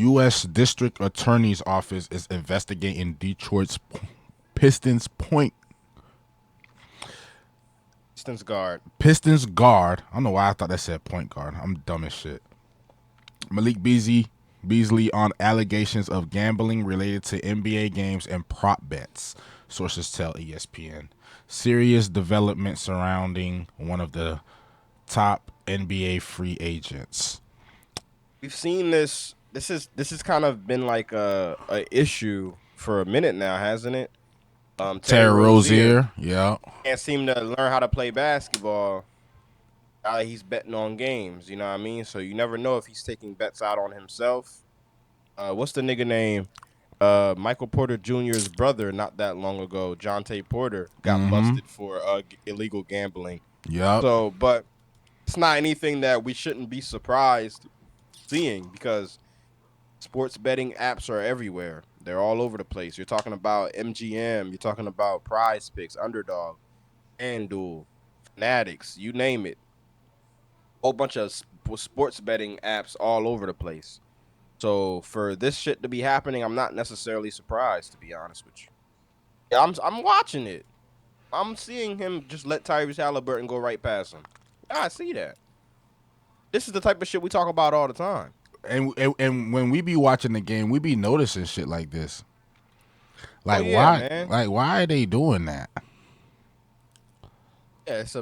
U.S. District Attorney's Office is investigating Detroit's Pistons Pistons guard. I don't know why I thought that said point guard. I'm dumb as shit. Malik Beasley on allegations of gambling related to NBA games and prop bets, sources tell ESPN. Serious development surrounding one of the top NBA free agents. We've seen this. This is kind of been like a issue for a minute now, hasn't it? Terry Rozier, yeah, can't seem to learn how to play basketball. He's betting on games, you know what I mean? So you never know if he's taking bets out on himself. What's the nigga name? Michael Porter Jr.'s brother, not that long ago, Jonte Porter, got busted for illegal gambling. Yeah. So, but it's not anything that we shouldn't be surprised seeing because sports betting apps are everywhere. They're all over the place. You're talking about MGM. You're talking about Prize Picks, Underdog, FanDuel, Fanatics, you name it. Whole bunch of sports betting apps all over the place. So for this shit to be happening, I'm not necessarily surprised, to be honest with you. Yeah, I'm watching it. I'm seeing him just let Tyrese Halliburton go right past him. Yeah, I see that. This is the type of shit we talk about all the time. And when we be watching the game, we be noticing shit like this. Like why? Man. Like why are they doing that? Yeah, it's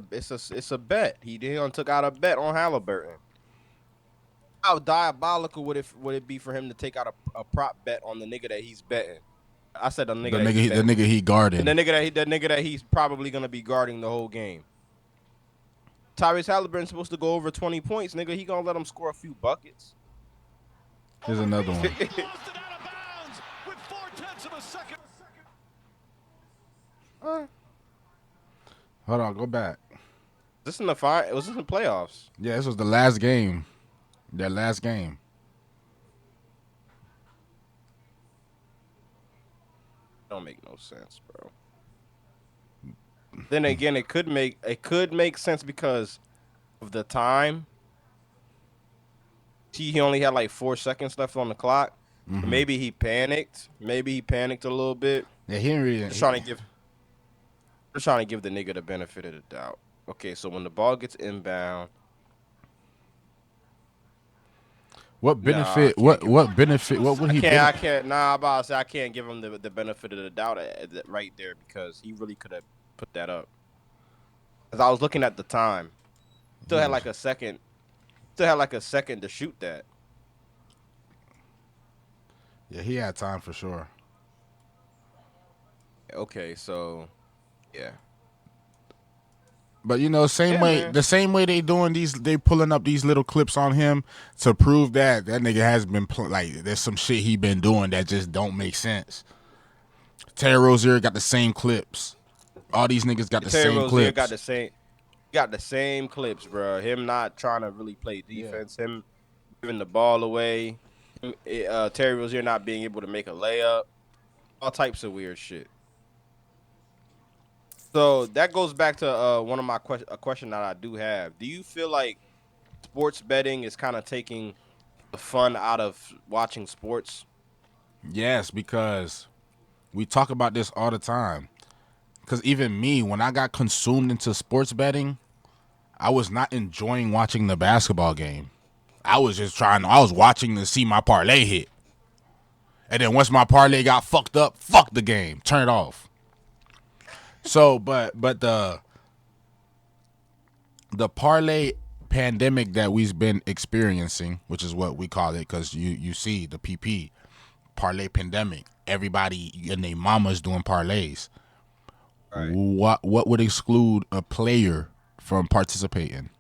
a bet. He took out a bet on Halliburton. How diabolical would it be for him to take out a prop bet on the nigga that he's betting? I said the nigga he guarding. The nigga that he's probably gonna be guarding the whole game. Tyrese Halliburton's supposed to go over 20 points, nigga. He gonna let him score a few buckets. Here's another one. Hold on, go back. This in the fire? It was in the playoffs. Yeah, this was the last game. Their last game. Don't make no sense, bro. Then again, it could make sense because of the time. He only had like 4 seconds left on the clock. Mm-hmm. Maybe he panicked. Maybe he panicked a little bit. Yeah, he didn't really. Trying to give the nigga the benefit of the doubt. Okay, so when the ball gets inbound, what benefit? What benefit? What would he? I can't. Nah, I'm about to say I can't give him the benefit of the doubt right there because he really could have put that up. Because I was looking at the time, still had like a second. Still had like a second to shoot that. Yeah, he had time for sure. Okay, so yeah. But you know, the same way they pulling up these little clips on him to prove that nigga has been like there's some shit he been doing that just don't make sense. Terry Rozier got the same clips. All these niggas got the same clips. Terry Rozier got the same clips, bro. Him not trying to really play defense. Yeah. Him giving the ball away. Terry Rozier not being able to make a layup. All types of weird shit. So that goes back to one of my a question that I do have. Do you feel like sports betting is kind of taking the fun out of watching sports? Yes, because we talk about this all the time. Because even me, when I got consumed into sports betting, I was not enjoying watching the basketball game. I was watching to see my parlay hit. And then once my parlay got fucked up, fuck the game. Turn it off. So, but the parlay pandemic that we've been experiencing, which is what we call it, because you see the PP parlay pandemic. Everybody and their mamas doing parlays. Right. What would exclude a player from participating?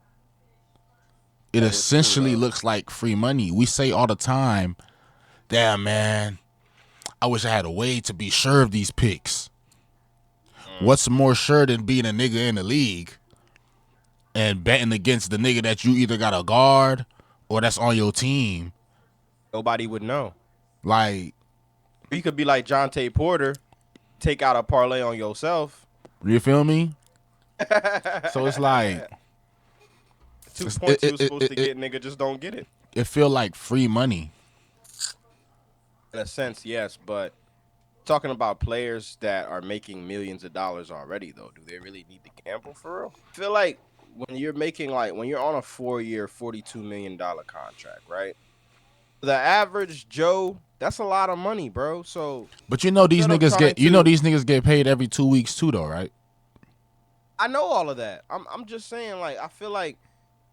It essentially looks like free money. We say all the time, damn man, I wish I had a way to be sure of these picks. What's more sure than being a nigga in the league and betting against the nigga that you either got a guard or that's on your team? Nobody would know. Like, you could be like Jonte Porter, take out a parlay on yourself. You feel me? So it's like 2 points you were supposed to get, nigga, just don't get it. It feel like free money. In a sense, yes, but talking about players that are making millions of dollars already, though, do they really need to gamble for real? I feel like when you're on a 4-year, $42 million contract, right? The average Joe, that's a lot of money, bro. So But you know these instead of niggas trying get you know to, these niggas get paid every 2 weeks too though, right? I know all of that. I'm just saying, like, I feel like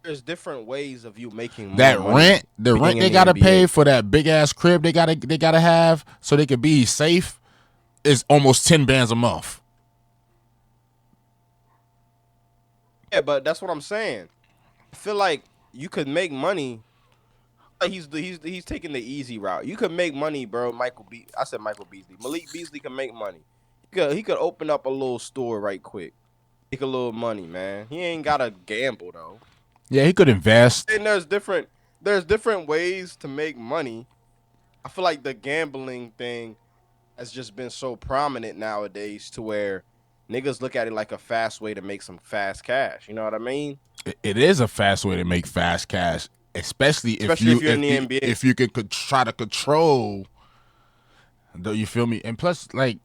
there's different ways of you making more That money rent, the being rent in they the gotta pay NBA. for that big ass crib they gotta have so they could be safe is almost 10 bands a month. Yeah, but that's what I'm saying. I feel like you could make money. Like he's taking the easy route. You could make money, bro. I said Michael Beasley. Malik Beasley can make money. He could open up a little store right quick. Make a little money, man. He ain't gotta gamble though. Yeah, he could invest. And there's different ways to make money. I feel like the gambling thing has just been so prominent nowadays to where niggas look at it like a fast way to make some fast cash. You know what I mean? It is a fast way to make fast cash, especially if Especially if you you're in if the you NBA. if you can try to control. Though you feel me, and plus, like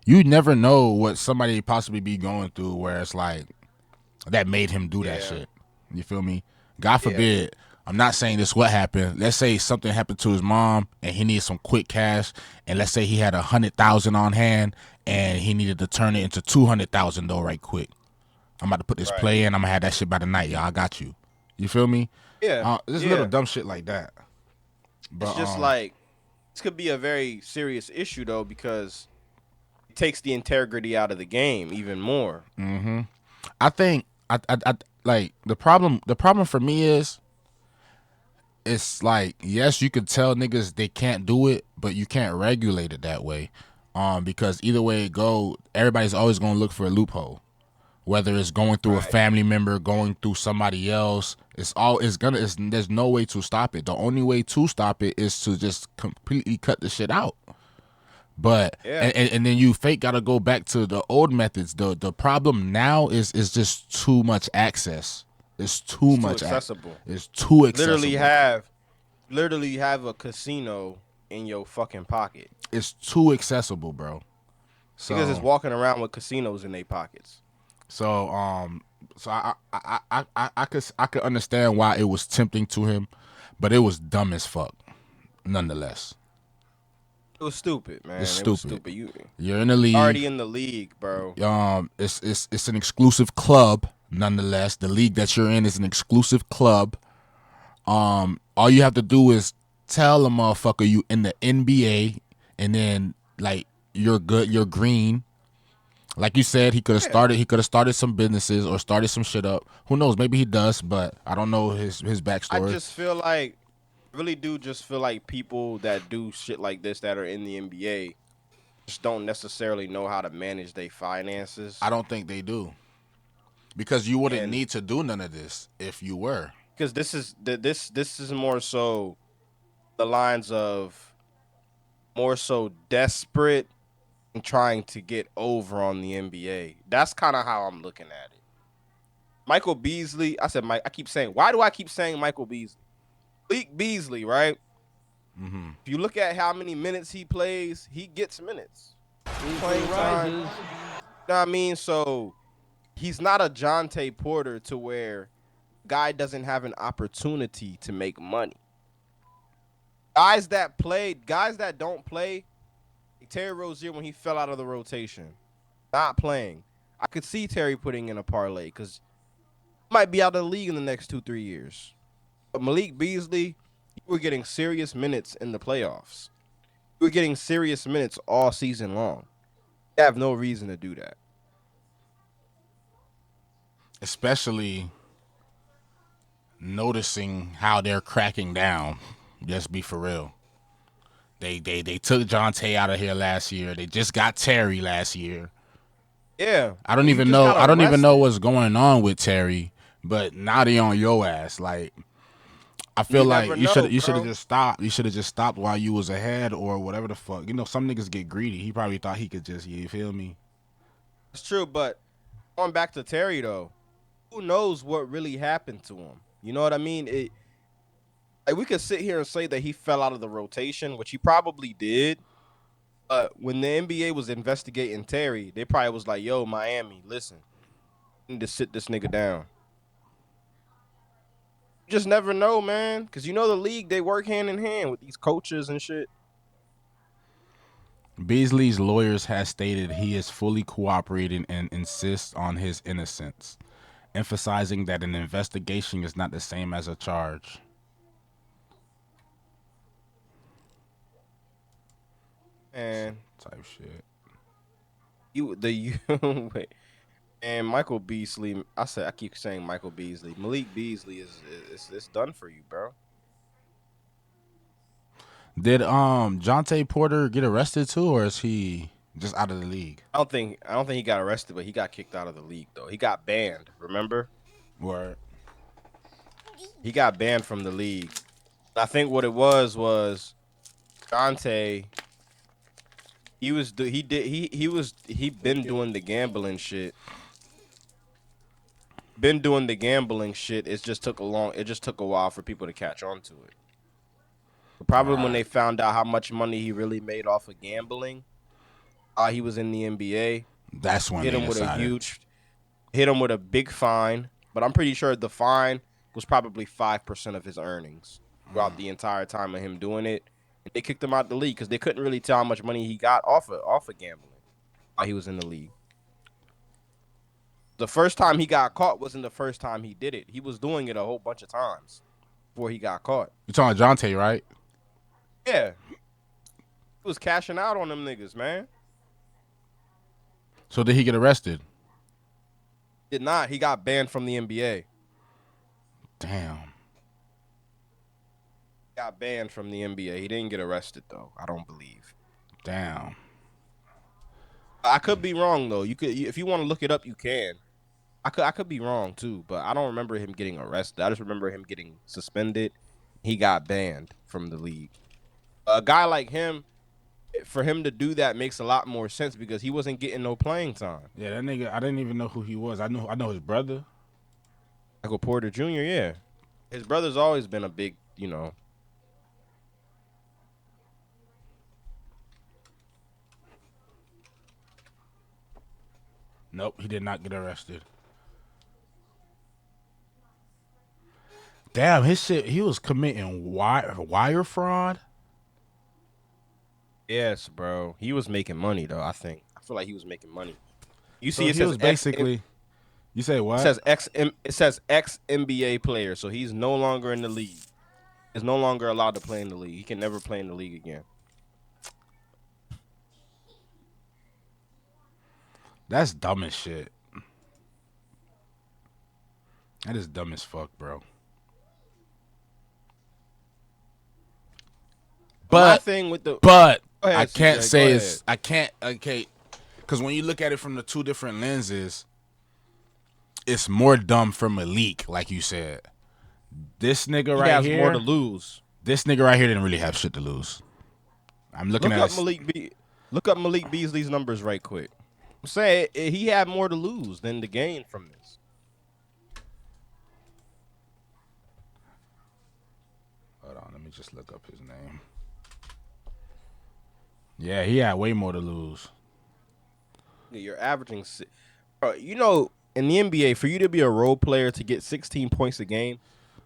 you never know what somebody possibly be going through, where it's like that made him do that Yeah. shit. You feel me? God Yeah. forbid. I'm not saying this what happened. Let's say something happened to his mom and he needed some quick cash, and let's say he had 100,000 on hand and he needed to turn it into 200,000 though right quick. I'm about to put this Right. play in. I'm gonna have that shit by the night, y'all. I got you. You feel me? Yeah. There's little Yeah. dumb shit like that. It's But just like this could be a very serious issue though because it takes the integrity out of the game even more. I think I like the problem for me is it's like yes you could tell niggas they can't do it but you can't regulate it that way because either way it go everybody's always going to look for a loophole, whether it's going through a Right. family member, going through somebody else. There's no way to stop it. The only way to stop it is to just completely cut the shit out. But Yeah. and then you fake gotta go back to the old methods. The problem now is just too much access. It's too It's too much. accessible. It's too Literally accessible. have literally have a casino in your fucking pocket. It's too accessible, bro. Niggas is So walking around with casinos in their pockets. so so I could understand why it was tempting to him, but it was dumb as fuck. Nonetheless, It was stupid, it's man. It was stupid. stupid. You You're in the league. already in the league, bro. It's an exclusive club. Nonetheless, the league that you're in is an exclusive club. All you have to do is tell a motherfucker you in the NBA, and then like you're good, you're green. Like you said, he could have Yeah. started. He could have started some businesses or started some shit up. Who knows? Maybe he does, but I don't know his I backstory. just feel like really do just feel like people that do shit like this that are in the NBA just don't necessarily know how to manage their finances. I don't think they do because you wouldn't And need to do none of this if you were. because this is more so the lines of more so desperate and trying to get over on the NBA. That's kind of how I'm looking at it. Michael Beasley, I said Mike. I keep saying, why do I keep saying Michael Beasley? Malik Beasley, right? If you look at how many minutes he plays, he gets minutes. Playing time. You know what I mean? So he's not a Jonte Porter to where guy doesn't have an opportunity to make money. Guys that don't play, like Terry Rozier when he fell out of the rotation, not playing. I could see Terry putting in a parlay because he might be out of the league in the next 2-3 years. But Malik Beasley, you were getting serious minutes in the playoffs. You were getting serious minutes all season long. You have no reason to do that. Especially noticing how they're cracking down. Just be for real. They took John Tay out of here last year. They just got Terry last year. Yeah. I don't You even just know. got I don't even know arrested. what's going on with Terry. But now they on your ass. Like I feel You like never you should know, you should have bro. just stopped. You should have just stopped while you was ahead or whatever the fuck. You know, some niggas get greedy. He probably thought he could just. You feel me? It's true, but going back to Terry though, who knows what really happened to him? You know what I mean? Like we could sit here and say that he fell out of the rotation, which he probably did. When the NBA was investigating Terry, they probably was like, "Yo, Miami, listen, you need to sit this nigga down." You just never know, man, because you know the league, they work hand in hand with these coaches and shit. Beasley's lawyers has stated he is fully cooperating and insists on his innocence, emphasizing that an investigation is not the same as a charge. And Type shit. you wait, and Michael Beasley. I keep saying Michael Beasley. Malik Beasley is it's done for you, bro. Did Jonte Porter get arrested too, or is he just out of the league? I don't think he got arrested, but he got kicked out of the league though. He got banned. Remember, Word. he got banned from the league. I think what it was Dante. He been doing the gambling shit. Been doing the gambling shit. It just took a while for people to catch on to it. The problem when Right. they found out how much money he really made off of gambling, he was in the NBA. That's when Hit they him with a decided. hit him with a big fine. But I'm pretty sure the fine was probably 5% of his earnings throughout the entire time of him doing it. And they kicked him out the league because they couldn't really tell how much money he got off of gambling while he was in the league. The first time he got caught wasn't the first time he did it. He was doing it a whole bunch of times before he got caught. You're talking about Jonte, right? Yeah, he was cashing out on them niggas, man. So did he get arrested? Did not. He got banned from the NBA. Damn. Got banned from the NBA. He didn't get arrested though. I don't believe. Damn. I could be wrong though. If you want to look it up, you can. I could be wrong too, but I don't remember him getting arrested. I just remember him getting suspended. He got banned from the league. A guy like him, for him to do that makes a lot more sense because he wasn't getting no playing time. Yeah, that nigga. I didn't even know who he was. I know his brother. Michael Porter Jr., yeah. His brother's always been a big, Nope, he did not get arrested. Damn, his shit. He was committing wire fraud. Yes, bro. He was making money though, I think. I feel like he was making money. You So see it he says was basically. You say what? it says ex NBA player, so he's no longer in the league. He's no longer allowed to play in the league. He can never play in the league again. That's dumb as shit. That is dumb as fuck, bro. My But thing with the but Go I ahead, can't CJ. Go say ahead. it's I can't okay because when you look at it from the two different lenses, it's more dumb for Malik, like you said. This nigga He right has more to here, lose. this nigga right here didn't really have shit to lose. I'm looking Look at up it. Look up Malik Beasley's numbers right quick. I'm saying he had more to lose than to gain from this. Hold on, let me just look up his name. Yeah, he had way more to lose. You're averaging, bro, in the NBA, for you to be a role player to get 16 points a game,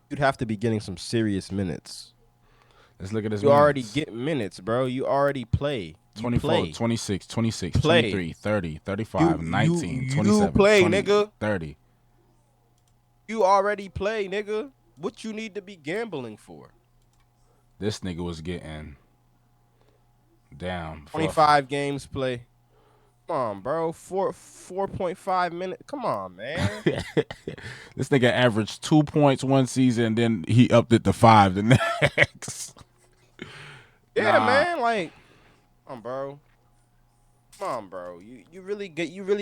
you'd have to be getting some serious minutes. Let's look at his You already minutes. get minutes, bro. You already play. You 24, play. 26, 26, Play. 23, 30, 35, You 19, you 27, play, 20, nigga. 30. You already play, nigga. What you need to be gambling for? This nigga was getting down. 25 games play. Come on, bro. 4.5 minutes. Come on, man. This nigga averaged 2 points one season, then he upped it to 5 the next. Yeah, Nah. man. Like, come on, bro. Come on, bro. You really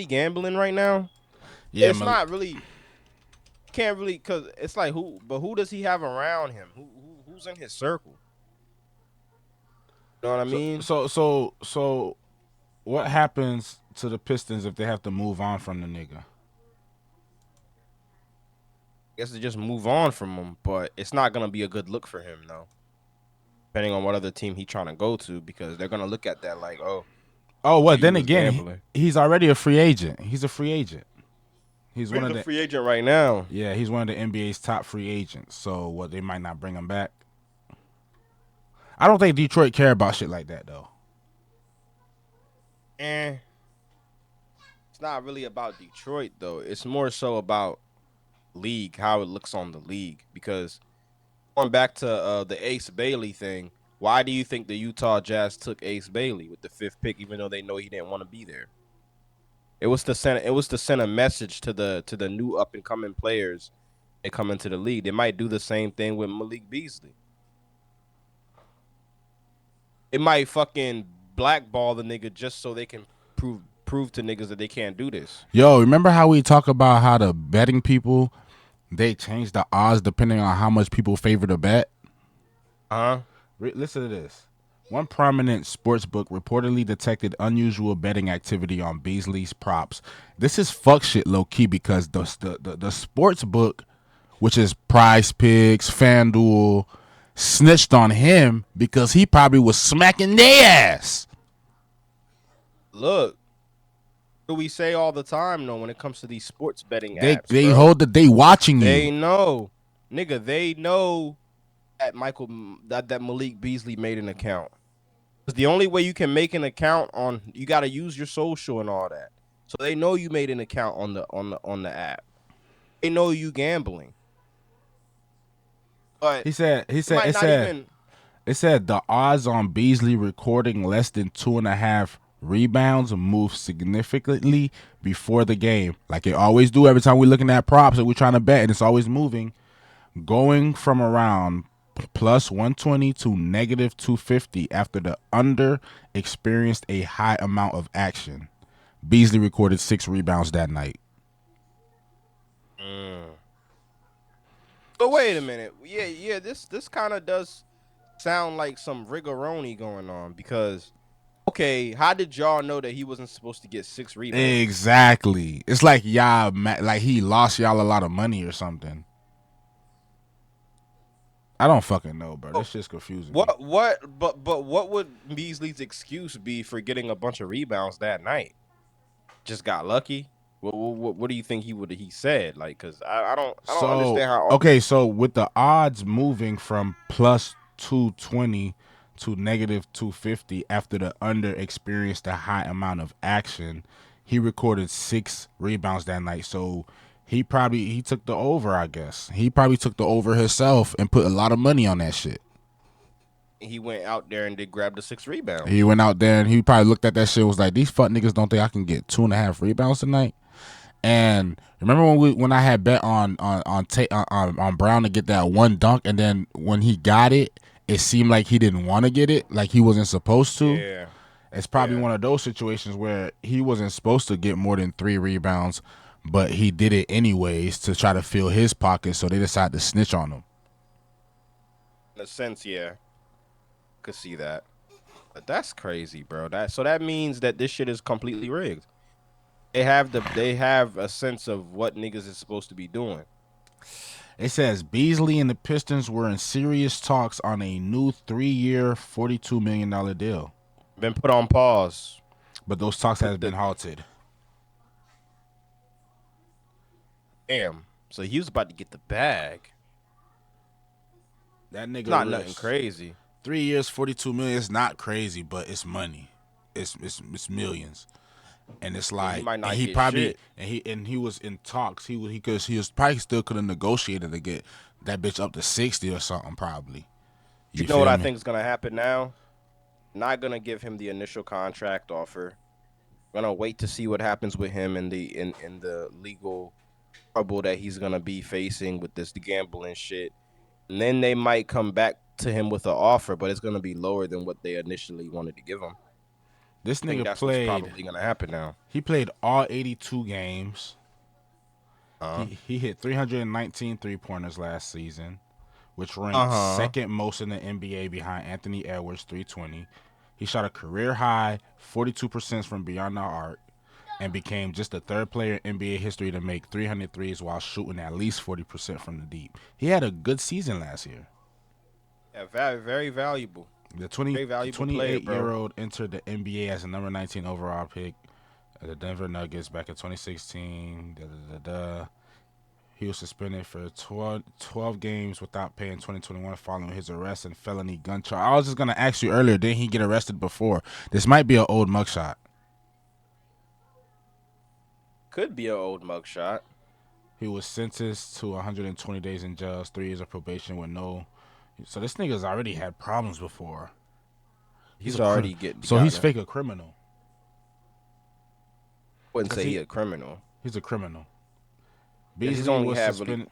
gambling right now? Yeah, It's not really. Can't really, cause it's like who does he have around him? Who's in his circle? You know what I mean? So what happens to the Pistons if they have to move on from the nigga? guess to just move on from him, but it's not gonna be a good look for him though. Depending on what other team he trying to go to, because they're gonna look at that like, oh, Oh, well, he then was again, gambling. he's already a free agent. He's a free agent. He's one He's of a the free agent right now. Yeah, he's one of the NBA's top free agents. So what, they might not bring him back. I don't think Detroit care about shit like that though. Eh, it's not really about Detroit though. It's more so about league, how it looks on the league. Because going back to the Ace Bailey thing, why do you think the Utah Jazz took Ace Bailey with the 5th pick, even though they know he didn't want to be there? It was to send a message to the new up and coming players that come into the league. They might do the same thing with Malik Beasley. It might fucking blackball the nigga just so they can prove to niggas that they can't do this. Yo, remember how we talk about how the betting people, they change the odds depending on how much people favor the bet? Huh? Listen to this. One prominent sports book reportedly detected unusual betting activity on Beasley's props. This is fuck shit low key, because the sports book, which is Prize Picks, FanDuel, snitched on him because he probably was smacking their ass. Look, what we say all the time though when it comes to these sports betting They apps, they bro. hold that they watching They you. know, nigga. They know that that Malik Beasley made an account. Because the only way you can make an account you got to use your social and all that. So they know you made an account on the app. They know you gambling, but He said he it said might it not said even. it said the odds on Beasley recording less than 2.5 rebounds moved significantly before the game, like it always do every time we're looking at props and we're trying to bet, and it's always moving, going from around plus 120 to negative 250 after the under experienced a high amount of action. Beasley recorded 6 rebounds that night. Mm. But wait a minute. Yeah. This kind of does sound like some rigoroni going on because okay, how did y'all know that he wasn't supposed to get 6 rebounds? Exactly. It's like y'all, like he lost y'all a lot of money or something. I don't fucking know, bro. Oh, This shit's confusing me. but what would Beasley's excuse be for getting a bunch of rebounds that night? Just got lucky. What do you think he said? Like, cause I don't So understand how. okay, so with the odds moving from plus 220 to negative 250 after the under experienced a high amount of action, he recorded 6 rebounds that night. So he took the over, I guess. He probably took the over himself and put a lot of money on that shit. He went out there and did grab the 6 rebounds. He went out there and he probably looked at that shit and was like, these fuck niggas don't think I can get 2.5 rebounds tonight. And remember when I had bet on Brown to get that one dunk, and then when he got it, it seemed like he didn't want to get it, like he wasn't supposed to. Yeah, It's probably yeah. one of those situations where he wasn't supposed to get more than 3 rebounds, but he did it anyways to try to fill his pocket. So they decided to snitch on him. In a sense, yeah, could see that. But that's crazy, bro. That means that this shit is completely rigged. They have a sense of what niggas is supposed to be doing. It says Beasley and the Pistons were in serious talks on a new 3-year, $42 million deal, Been put on pause. but those talks With has been the halted. damn. So he was about to get the bag. That nigga Not nothing risk. crazy. 3 years, 42 million. It's not crazy, but it's money. It's millions, and it's And he like, might and not he get probably shit. and he was in talks. He was probably still could have negotiated to get that bitch up to 60 or something. Probably. You You know what feel I me? think is gonna happen now? Not gonna give him the initial contract offer. Gonna wait to see what happens with him in the legal trouble that he's gonna be facing with this gambling shit. And then they might come back to him with an offer, but it's gonna be lower than what they initially wanted to give him. This I think nigga that's what's played. probably gonna happen now. He played all 82 games. Uh He hit 319 3-pointers last season, which ranked huh. second most in the NBA behind Anthony Edwards 320. He shot a career high 42% from beyond the arc. and became just the third player in NBA history to make 300 threes while shooting at least 40% from the deep. He had a good season last year. Yeah, very, very valuable. The 20 Very the valuable player, bro. 28-year-old entered the NBA as a number 19 overall pick at the Denver Nuggets back in 2016. He was suspended for 12 games without pay in 2021 following his arrest and felony gun charge. I was just going to ask you earlier, didn't he get arrested before? This might be an old mugshot. Could be an old mugshot. He was sentenced to 120 days in jail, 3 years of probation with no. So this nigga's already had problems before. He's already getting. So he's fake a criminal. Wouldn't say he's a criminal. He's a criminal. Beasley was suspended.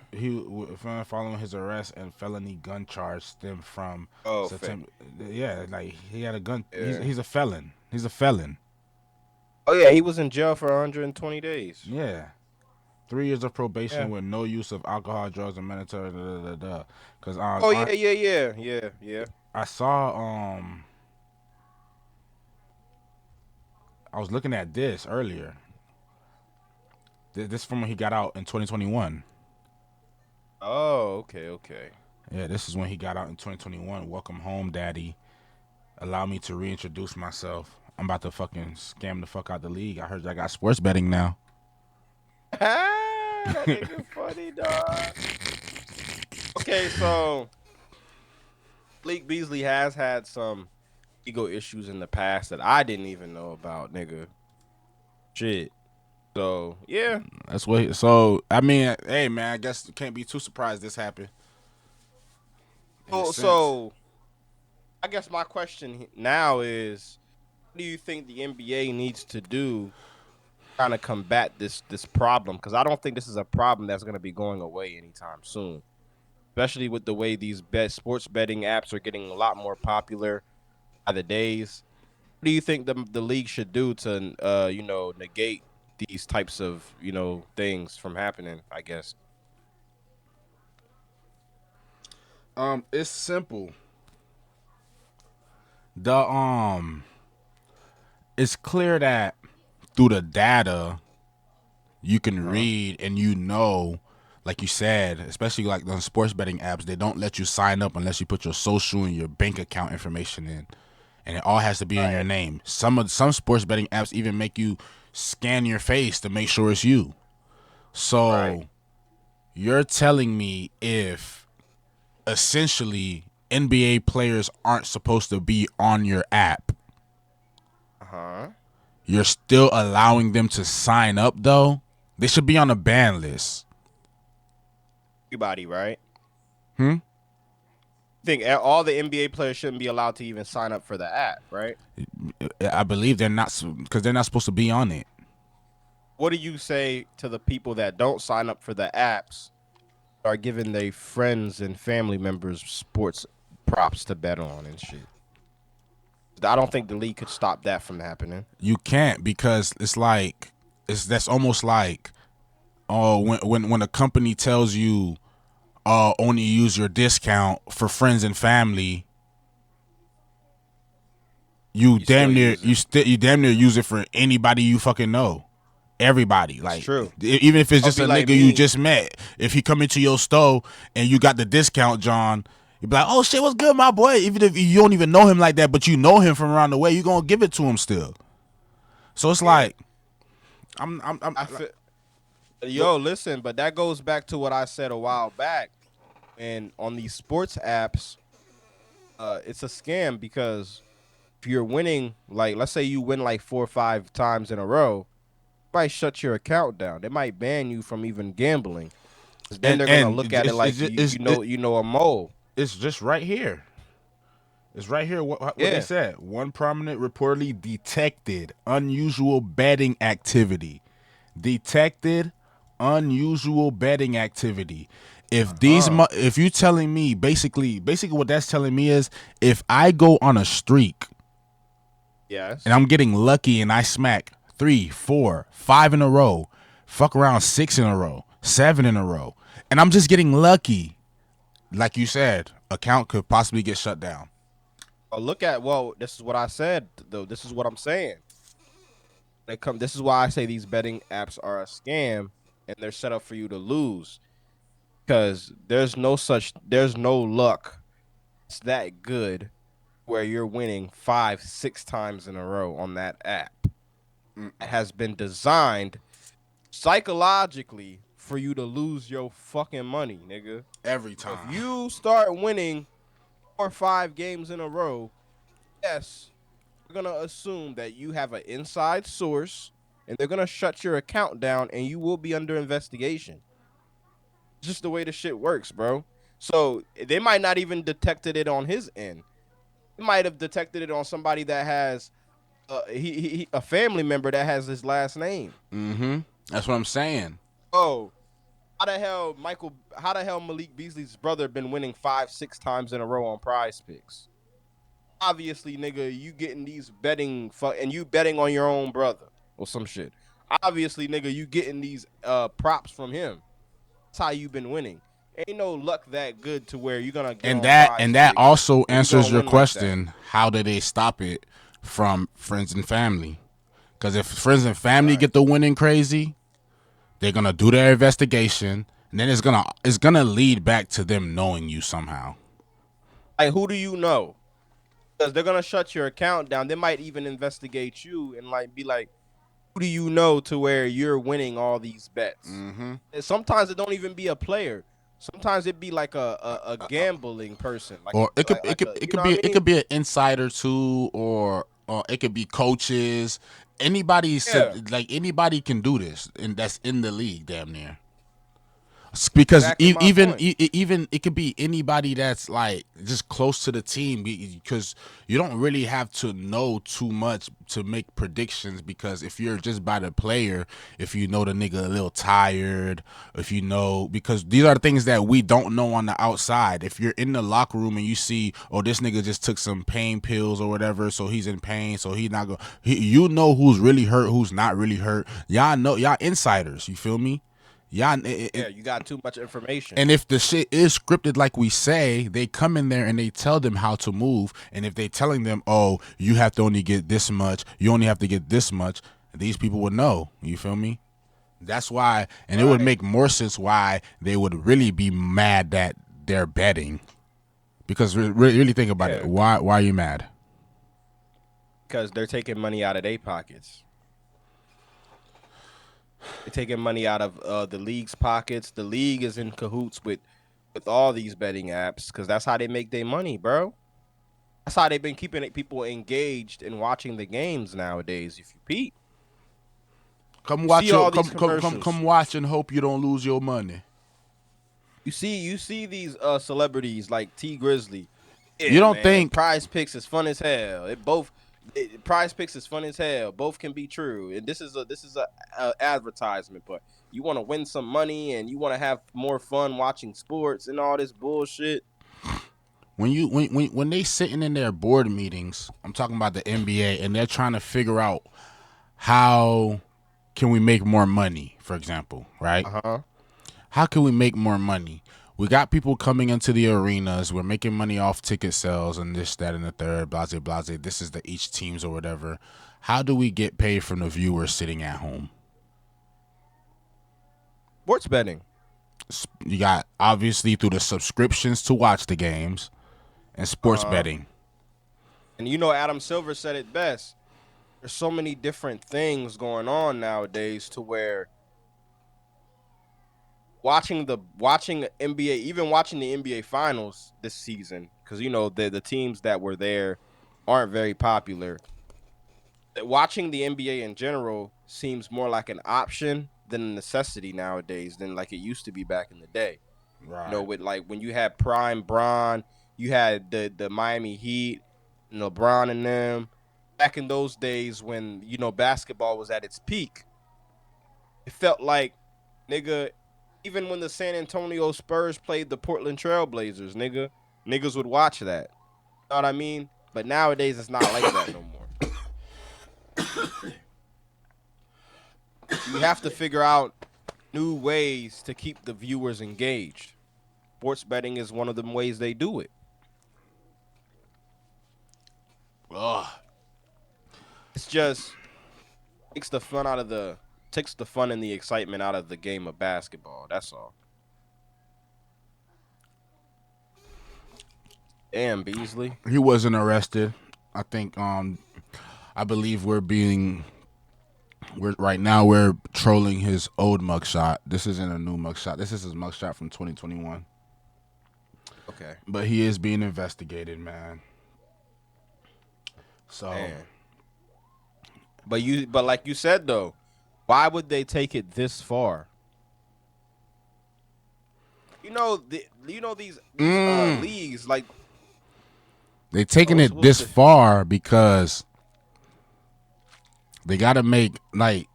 Following his arrest and felony gun charge stemmed from September. Yeah, like he had a gun. Yeah. He's a felon. He's a felon. Oh yeah, he was in jail for 120 days. Yeah, 3 years of probation with no use of alcohol, drugs, and mandatory. Because yeah. I saw I was looking at this earlier. This is from when he got out in 2021. Oh, okay. Yeah, this is when he got out in 2021. Welcome home, daddy. Allow me to reintroduce myself. I'm about to fucking scam the fuck out the league. I heard I got sports betting now. That nigga funny, dog. Okay, so Malik Beasley has had some ego issues in the past that I didn't even know about, nigga. Shit. So yeah, that's what. So I mean, hey man, I guess you can't be too surprised this happened. So I guess my question now is, what do you think the NBA needs to do, kind of combat this problem? Because I don't think this is a problem that's going to be going away anytime soon, especially with the way these sports betting apps are getting a lot more popular by the days. What do you think the league should do to negate these types of things from happening? I guess it's simple. It's clear that through the data you can read and like you said, especially like on sports betting apps, they don't let you sign up unless you put your social and your bank account information in, and it all has to be in your name. Some sports betting apps even make you scan your face to make sure it's you. So you're telling me if essentially NBA players aren't supposed to be on your app, you're still allowing them to sign up though? They should be on a ban list. Everybody, right? I think all the NBA players shouldn't be allowed to even sign up for the app, right? I believe they're not, because they're not supposed to be on it. What do you say to the people that don't sign up for the apps, are giving their friends and family members sports props to bet on and shit? I don't think the league could stop that from happening. You can't, because that's almost like when a company tells you only use your discount for friends and family, you damn near use it for anybody you fucking know. Everybody, like, it's true. Even if it's just a nigga you just met, if he come into your store and you got the discount, John, you be like, "Oh shit, what's good, my boy?" Even if you don't even know him like that, but you know him from around the way, you gonna give it to him still. So it's like, listen, but that goes back to what I said a while back, and on these sports apps, it's a scam, because if you're winning, like, let's say you win like 4 or 5 times in a row, might shut your account down. They might ban you from even gambling. Then they're gonna look at it like you know a mole. It's just right here. It's right here. What they said. One prominent reportedly detected unusual betting activity. Detected unusual betting activity. If you telling me basically what that's telling me is, if I go on a streak, yes, and I'm getting lucky and I smack 3, 4, 5 in a row, fuck around 6 in a row, 7 in a row, and I'm just getting lucky, like you said, account could possibly get shut down. This is what I said, though. This is what I'm saying. This is why I say these betting apps are a scam and they're set up for you to lose because there's no luck. It's that good where you're winning 5, 6 times in a row on that app. It has been designed psychologically for you to lose your fucking money, nigga. Every If time. you start winning 4 or 5 games in a row, yes, we're gonna assume that you have an inside source and they're gonna shut your account down and you will be under investigation. Just the way the shit works, bro. So they might not even detected it on his end. They might have detected it on somebody that has a family member that has his last name. Mm-hmm. That's what I'm saying. Oh, how the hell Malik Beasley's brother been winning 5, 6 times in a row on Prize Picks? Obviously, nigga, you getting these and you betting on your own brother or some shit. Obviously, nigga, you getting these props from him. That's how you been winning. Ain't no luck that good to where you're gonna get And on that Prize and that Picks also and you're answers gonna your win like that. question: how do they stop it from friends and family? Because if friends and family Right. get the winning crazy, they're gonna do their investigation, and then it's gonna lead back to them knowing you somehow. Like, who do you know? Because they're gonna shut your account down. They might even investigate you and like be like, who do you know to where you're winning all these bets? Mm-hmm. And sometimes it don't even be a player. Sometimes it be like a gambling person, Or it could it like could a it you could know what be I it mean? could be an insider too, or it could be coaches. Anybody Yeah, said like anybody can do this, and that's in the league, damn near. Because exactly my point. even it could be anybody that's like just close to the team, because you don't really have to know too much to make predictions, because if you're just by the player, if you know the nigga a little tired, if you know, because these are the things that we don't know on the outside. If you're in the locker room and you see, oh, this nigga just took some pain pills or whatever, so he's in pain, so he's not going, you know who's really hurt, who's not really hurt. Y'all know, y'all insiders, you feel me? Y'all, Yeah, you got too much information. and if the shit is scripted like we say, they come in there and they tell them how to move. And if they telling them, oh, you have to only get this much, you only have to get this much, these people would know. You feel me? That's why, and it would Right. make more sense why they would really be mad that they're betting. Because really think about it. Yeah, Why are you mad? because they're taking money out of their pockets. They're taking money out of the league's pockets. The league is in cahoots with all these betting apps because that's how they make their money, bro. That's how they've been keeping people engaged and watching the games nowadays. If you peep, Come you watch see your all these commercials. come watch and hope you don't lose your money. You see these celebrities like T Grizzly. You Yeah, don't man. think Prize Picks is fun as hell. Prize Picks is fun as hell. Both can be true. And this is a advertisement, but you want to win some money and you want to have more fun watching sports and all this bullshit. when they sitting in their board meetings, I'm talking about the NBA, and they're trying to figure out how can we make more money, for example, right? Uh-huh. How can we make more money? We got people coming into the arenas. We're making money off ticket sales and this, that, and the third. Blase, blase. This is the each teams or whatever. How do we get paid from the viewers sitting at home? Sports betting. You got obviously through the subscriptions to watch the games and sports Uh-huh. betting. And you know Adam Silver said it best. There's so many different things going on nowadays to where watching NBA, even watching the NBA finals this season, because you know the teams that were there aren't very popular. Watching the NBA in general seems more like an option than a necessity nowadays than like it used to be back in the day. You know, Right. with like when you had prime Bron, you had the Miami Heat and LeBron and them back in those days when you know basketball was at its peak. It felt like, nigga, even when the San Antonio Spurs played the Portland Trailblazers, niggas would watch that. You know what I mean? But nowadays it's not like that no more. You have to figure out new ways to keep the viewers engaged. Sports betting is one of the ways they do it. Ugh. It's just Takes the fun and the excitement out of the game of basketball. That's all. Damn, Beasley. He wasn't arrested. I think I believe right now we're trolling his old mugshot. This isn't a new mugshot. This is his mugshot from 2021. Okay. But he is being investigated, man. So Man. But like you said though, why would they take it this far? These leagues like they taking it what's this the far because they got to make like,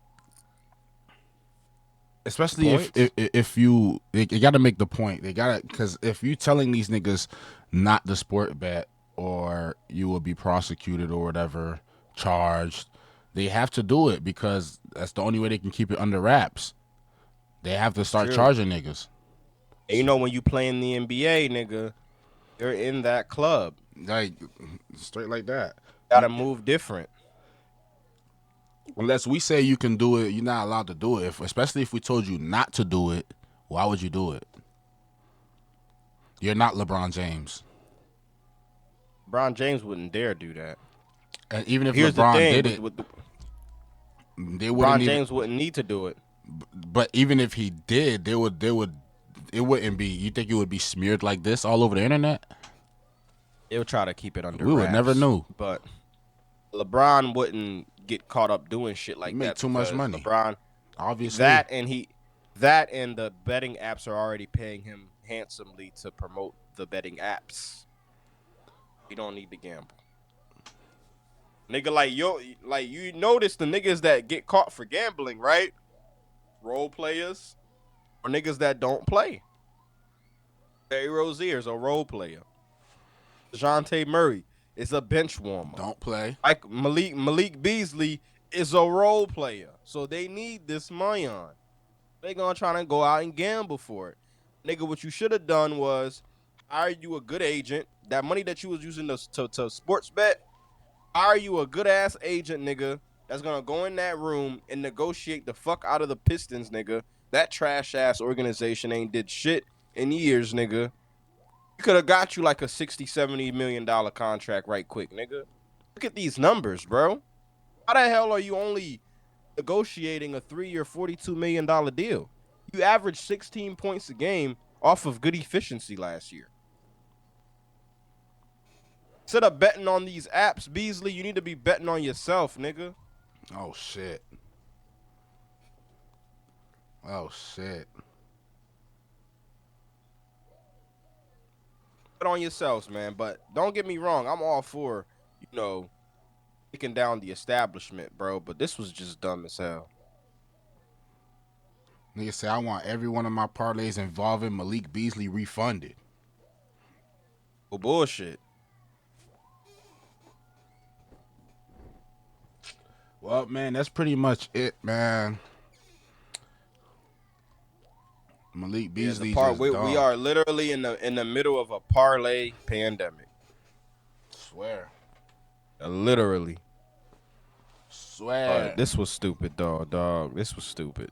especially if you got to make the point. They got to, because if you telling these niggas not to sport bet or you will be prosecuted or whatever, charged, they have to do it because that's the only way they can keep it under wraps. They have to start true. charging niggas. And when you play in the NBA, nigga, you're in that club. Like straight like that. Gotta move different. Unless we say you can do it, you're not allowed to do it. Especially if we told you not to do it, why would you do it? You're not LeBron James. LeBron James wouldn't dare do that. And even if Here's LeBron the thing, did it, they LeBron wouldn't James wouldn't need to do it. But even if he did, it wouldn't be. You think it would be smeared like this all over the internet? They would try to keep it under We would wraps, never know. But LeBron wouldn't get caught up doing shit like He make that. too much money. LeBron, Obviously. that and the betting apps are already paying him handsomely to promote the betting apps. You don't need to gamble. Nigga, you notice the niggas that get caught for gambling, right? Role players or niggas that don't play. Terry Rozier is a role player. DeJounte Murray is a bench warmer. Don't play. Like Malik Beasley is a role player. So they need this money on. They gonna try to go out and gamble for it. Nigga, what you should have done was hire you a good agent. That money that you was using to sports bet, hire you a good ass agent, nigga, that's gonna go in that room and negotiate the fuck out of the Pistons, nigga. That trash ass organization ain't did shit in years, nigga. You could have got you like a $60-70 million contract right quick, nigga. Look at these numbers, bro. How the hell are you only negotiating a 3-year, $42 million deal? You averaged 16 points a game off of good efficiency last year. Instead of betting on these apps, Beasley, you need to be betting on yourself, nigga. Oh, shit. Oh, shit. Bet on yourselves, man. But don't get me wrong. I'm all for, taking down the establishment, bro. But this was just dumb as hell. Nigga say, I want every one of my parlays involving Malik Beasley refunded. Oh, bullshit. Well, man, that's pretty much it, man. Malik Beasley we are literally in the middle of a parlay pandemic. Swear. Literally. Swear. This was stupid, dog. This was stupid.